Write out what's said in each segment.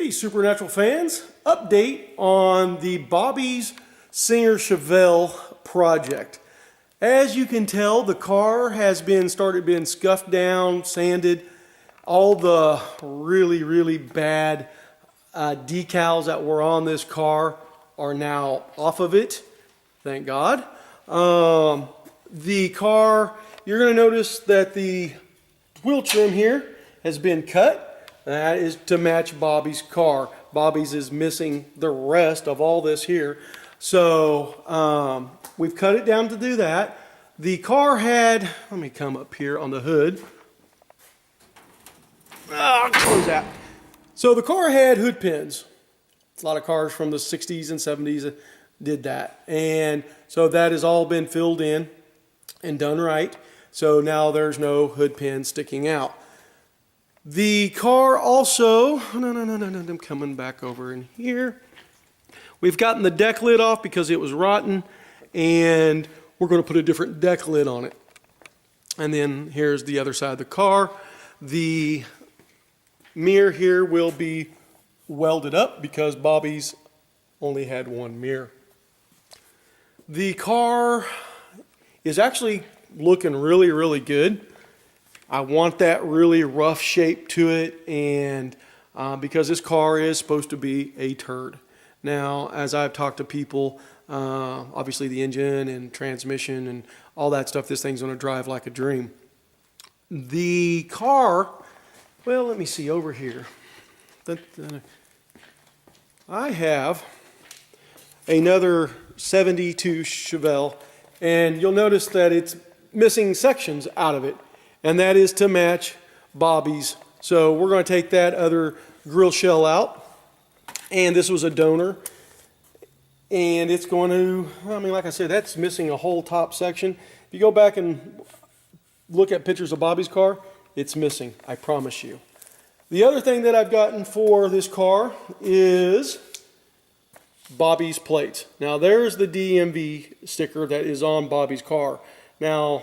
Hey, Supernatural fans, update on the Bobby's Singer Chevelle project. As you can tell, the car has been scuffed down, sanded. All the really bad decals that were on this car are now off of it, thank God. The car, you're going to notice that the wheel trim here has been cut. That is to match Bobby's car. Bobby's is missing the rest of all this here. So we've cut it down to do that. The car had, let me come up here on the hood. Close that. So the car had hood pins. A lot of cars from the 60s and 70s did that. And so that has all been filled in and done right. So now there's no hood pin sticking out. The car also, I'm coming back over in here. We've gotten the deck lid off because it was rotten, and we're going to put a different deck lid on it. And then here's the other side of the car. The mirror here will be welded up because Bobby's only had one mirror. The car is actually looking really good. I want that really rough shape to it, and because this car is supposed to be a turd. Now, as I've talked to people, obviously the engine and transmission and all that stuff, this thing's going to drive like a dream. The car, well, let me see over here. I have another 72 Chevelle, and you'll notice that it's missing sections out of it. And that is to match Bobby's. So we're going to take that other grill shell out. And this was a donor. And it's going to, like I said, that's missing a whole top section. If you go back and look at pictures of Bobby's car, it's missing, I promise you. The other thing that I've gotten for this car is Bobby's plates. Now there's the DMV sticker that is on Bobby's car. Now,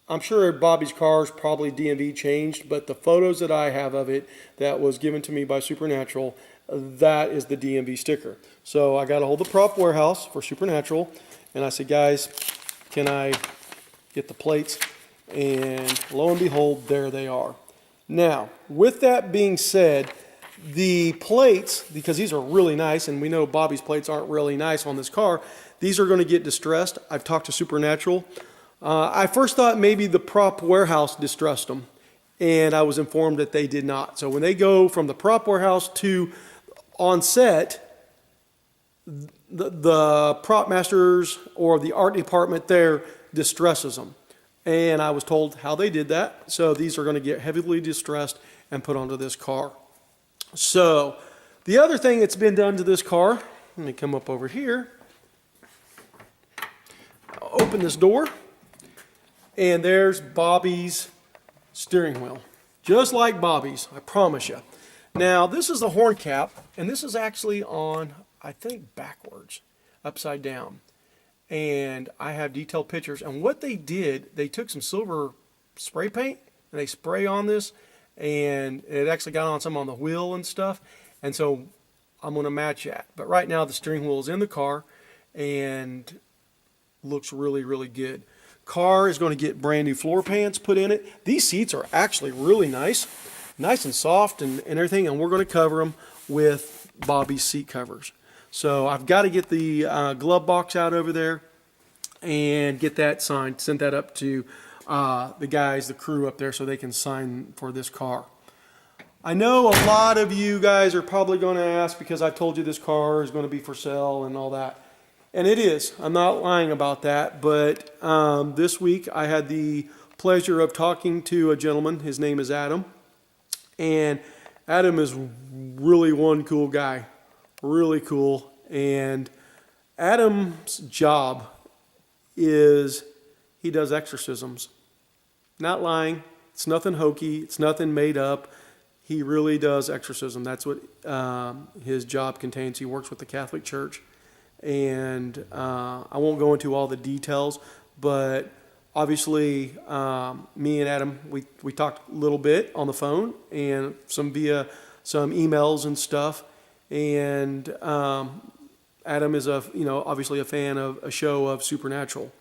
I'm sure Bobby's car is probably DMV changed, but the photos that I have of it that was given to me by Supernatural, that is the DMV sticker. So I got a hold of the prop warehouse for Supernatural, and I said, guys, can I get the plates? And lo and behold, there they are. Now, with that being said, the plates, because these are really nice, and we know Bobby's plates aren't really nice on this car, these are going to get distressed. I've talked to Supernatural. I first thought maybe the prop warehouse distressed them, and I was informed that they did not. So when they go from the prop warehouse to on set, the prop masters or the art department there distresses them. And I was told how they did that. So these are going to get heavily distressed and put onto this car. So the other thing that's been done to this car, let me come up over here. I'll open this door. And there's Bobby's steering wheel. Just like Bobby's, I promise you. Now, this is the horn cap, and this is actually on, I think, backwards, upside down. And I have detailed pictures. And what they did, they took some silver spray paint, and they spray on this, and it actually got on some on the wheel and stuff. And so I'm going to match that. But right now, the steering wheel is in the car, and looks really good. Car is going to get brand new floor pans put in it. These seats are actually really nice and soft and everything, and we're going to cover them with Bobby's seat covers. So I've got to get the glove box out over there and get that signed, send that up to the guys, the crew up there, so they can sign for this car. I know a lot of you guys are probably going to ask, because I've told you this car is going to be for sale and all that. And it is. I'm not lying about that. But this week I had the pleasure of talking to a gentleman. His name is Adam. And Adam is really one cool guy. Really cool. And Adam's job is he does exorcisms. Not lying. It's nothing hokey. It's nothing made up. He really does exorcism. That's what his job contains. He works with the Catholic Church. And I won't go into all the details, but obviously me and Adam, we talked a little bit on the phone and some via some emails and stuff. And Adam is obviously a fan of a show of Supernatural.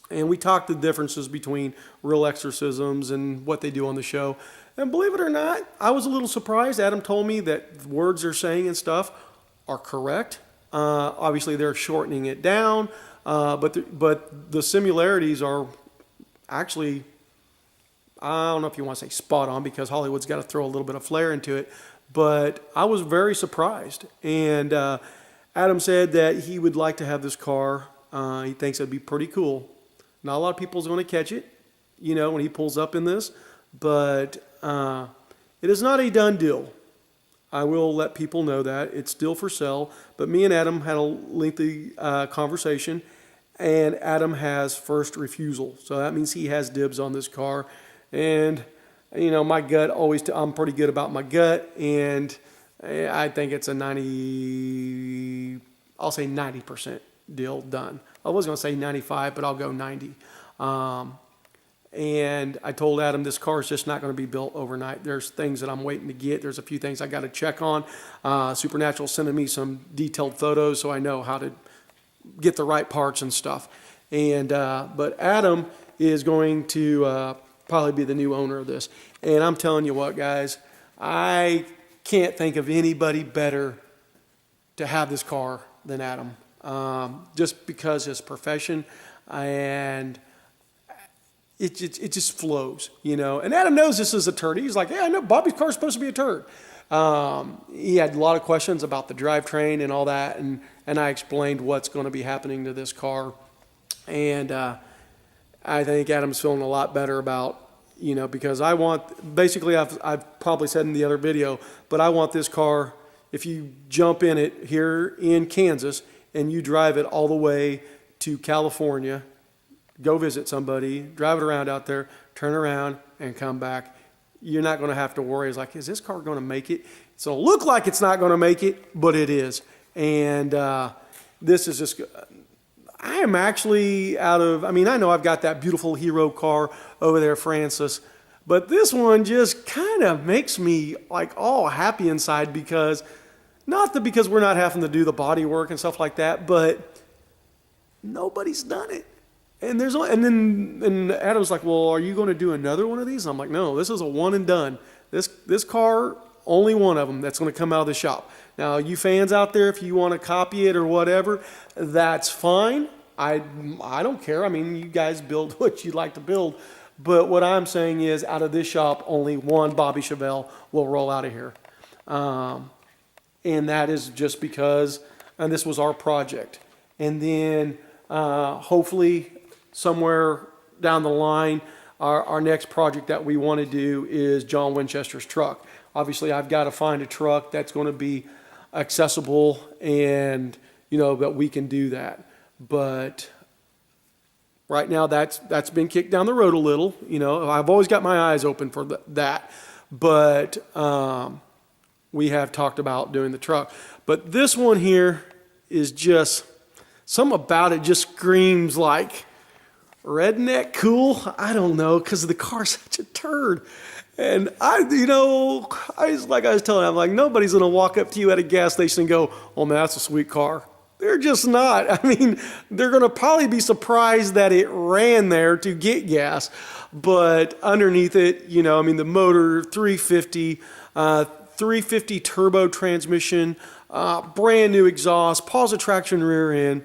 And we talked the differences between real exorcisms and what they do on the show. And believe it or not, I was a little surprised. Adam told me that the words they're saying and stuff are correct. Obviously, they're shortening it down, but the similarities are actually, I don't know if you want to say spot on, because Hollywood's got to throw a little bit of flair into it. But I was very surprised. And Adam said that he would like to have this car. He thinks it'd be pretty cool. Not a lot of people's going to catch it, when he pulls up in this. But it is not a done deal. I will let people know that. It's still for sale. But me and Adam had a lengthy conversation. And Adam has first refusal. So that means he has dibs on this car. And, my gut always, I'm pretty good about my gut. And I think it's a 90% deal done. I was going to say 95, but I'll go 90. And I told Adam this car is just not going to be built overnight. There's things that I'm waiting to get. There's a few things I got to check on. Supernatural sending me some detailed photos so I know how to get the right parts and stuff. And but Adam is going to probably be the new owner of this. And I'm telling you what, guys, I can't think of anybody better to have this car than Adam. Just because his profession, and it just flows, And Adam knows this is a turd. He's like, yeah, I know Bobby's car is supposed to be a turd. He had a lot of questions about the drivetrain and all that, and I explained what's going to be happening to this car. And I think Adam's feeling a lot better about, because I've probably said in the other video, but I want this car, if you jump in it here in Kansas, and you drive it all the way to California, go visit somebody, drive it around out there, turn around, and come back. You're not going to have to worry. It's like, is this car going to make it? It's going to look like it's not going to make it, but it is. And this is just, I am actually I know I've got that beautiful hero car over there, Francis, but this one just kind of makes me like all happy inside, because because we're not having to do the body work and stuff like that, but nobody's done it. And then Adam's like, well, are you going to do another one of these? And I'm like, no, this is a one and done. This car, only one of them that's going to come out of the shop. Now, you fans out there, if you want to copy it or whatever, that's fine. I don't care. I mean, you guys build what you'd like to build. But what I'm saying is, out of this shop, only one Bobby Chevelle will roll out of here. And that is just because, and this was our project. And then hopefully somewhere down the line, our next project that we want to do is John Winchester's truck. Obviously, I've got to find a truck that's going to be accessible, and that we can do that. But right now, that's been kicked down the road a little. I've always got my eyes open for that. But we have talked about doing the truck. But this one here is just, something about it just screams like redneck cool. I don't know, because the car's such a turd. And I was telling him, I'm like, nobody's going to walk up to you at a gas station and go, oh man, that's a sweet car. They're just not. I mean, they're going to probably be surprised that it ran there to get gas. But underneath it, the motor, 350 turbo transmission, brand new exhaust, positive traction rear end.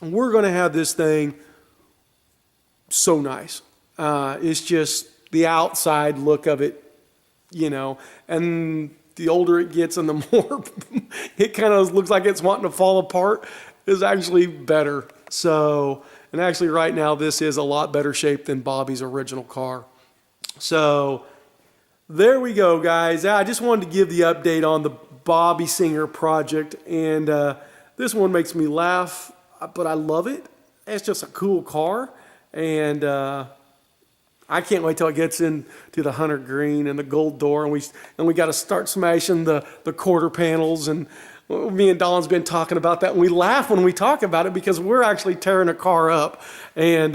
We're going to have this thing so nice. It's just the outside look of it, and the older it gets and the more it kind of looks like it's wanting to fall apart, is actually better. So, and actually right now this is a lot better shape than Bobby's original car. So there we go, guys. I just wanted to give the update on the Bobby Singer project, and this one makes me laugh, but I love it. It's just a cool car, and I can't wait till it gets into the hunter green and the gold door, and we got to start smashing the quarter panels. And me and Don's been talking about that, and we laugh when we talk about it because we're actually tearing a car up, and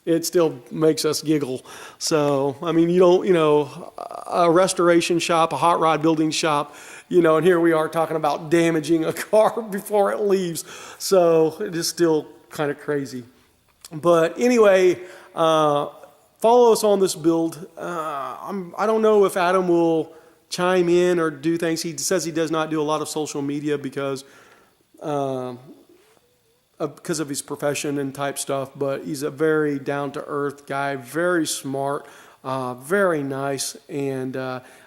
it still makes us giggle. So, I mean, you don't, a restoration shop, a hot rod building shop, and here we are talking about damaging a car before it leaves. So it is still kind of crazy. But anyway, follow us on this build. I don't know if Adam will chime in or do things. He says he does not do a lot of social media because of his profession and type stuff, but he's a very down-to-earth guy, very smart, very nice, and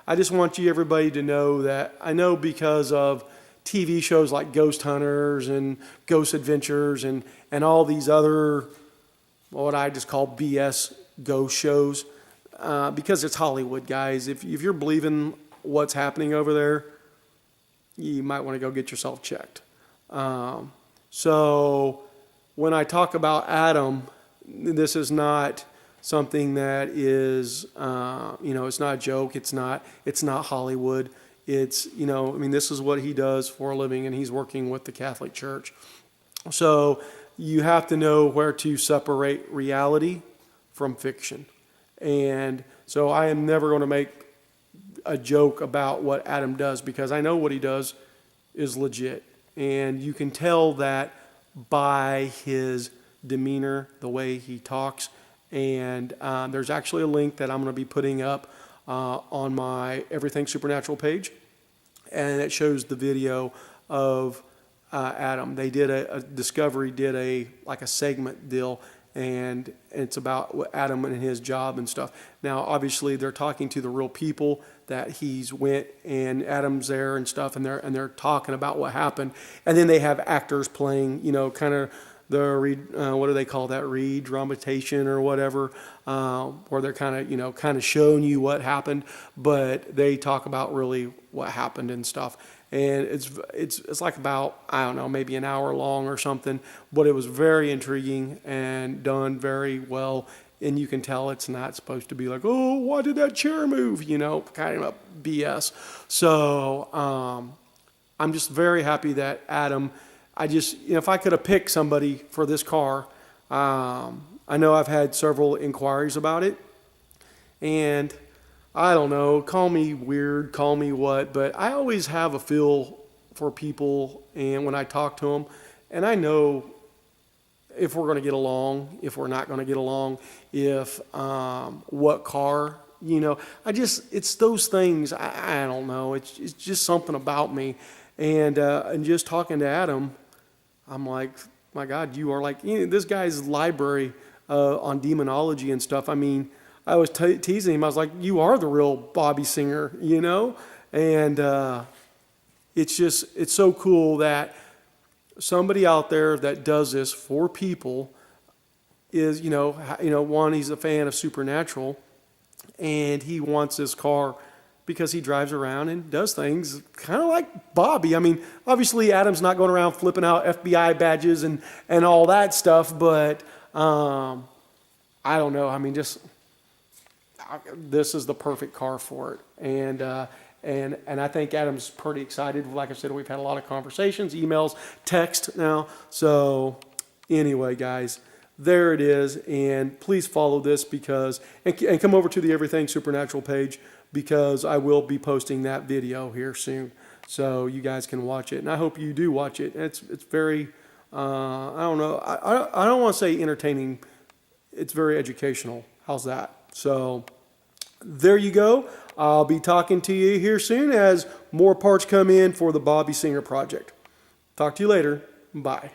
I just want everybody to know that I know because of TV shows like Ghost Hunters and Ghost Adventures and all these other, what I just call BS ghost shows, because it's Hollywood, guys. If you're believing what's happening over there, you might want to go get yourself checked. So when I talk about Adam, this is not something that is, it's not a joke. It's not Hollywood. It's, this is what he does for a living, and he's working with the Catholic Church. So you have to know where to separate reality from fiction. And so I am never going to make a joke about what Adam does, because I know what he does is legit. And you can tell that by his demeanor, the way he talks. And there's actually a link that I'm going to be putting up on my Everything Supernatural page. And it shows the video of Adam. They did Discovery did a segment deal, and it's about Adam and his job and stuff. Now, obviously, they're talking to the real people that he's went, and Adam's there and stuff, and they're talking about what happened. And then they have actors playing, kind of the what do they call that, re-dramatization or whatever, where they're kind of showing you what happened, but they talk about really what happened and stuff. And it's like about, I don't know, maybe an hour long or something, but it was very intriguing and done very well. And you can tell it's not supposed to be like, oh, why did that chair move? Kind of BS. So I'm just very happy that Adam, if I could have picked somebody for this car, I know I've had several inquiries about it. And I don't know, call me weird, call me what, but I always have a feel for people, and when I talk to them, and I know if we're going to get along, if we're not going to get along, what car, it's those things. I don't know. It's just something about me. And just talking to Adam, I'm like, my God, you are like, this guy's library on demonology and stuff. I mean, I was teasing him. I was like, you are the real Bobby Singer, and it's so cool that somebody out there that does this for people is, one, he's a fan of Supernatural, and he wants this car because he drives around and does things kind of like Bobby. I mean, obviously Adam's not going around flipping out FBI badges and all that stuff, but I don't know. I mean, this is the perfect car for it. And I think Adam's pretty excited. Like I said, we've had a lot of conversations, emails, text now. So anyway, guys, there it is. And please follow this and come over to the Everything Supernatural page, because I will be posting that video here soon. So you guys can watch it. And I hope you do watch it. It's very, I don't know. I don't want to say entertaining. It's very educational. How's that? So there you go. I'll be talking to you here soon as more parts come in for the Bobby Singer project. Talk to you later. Bye.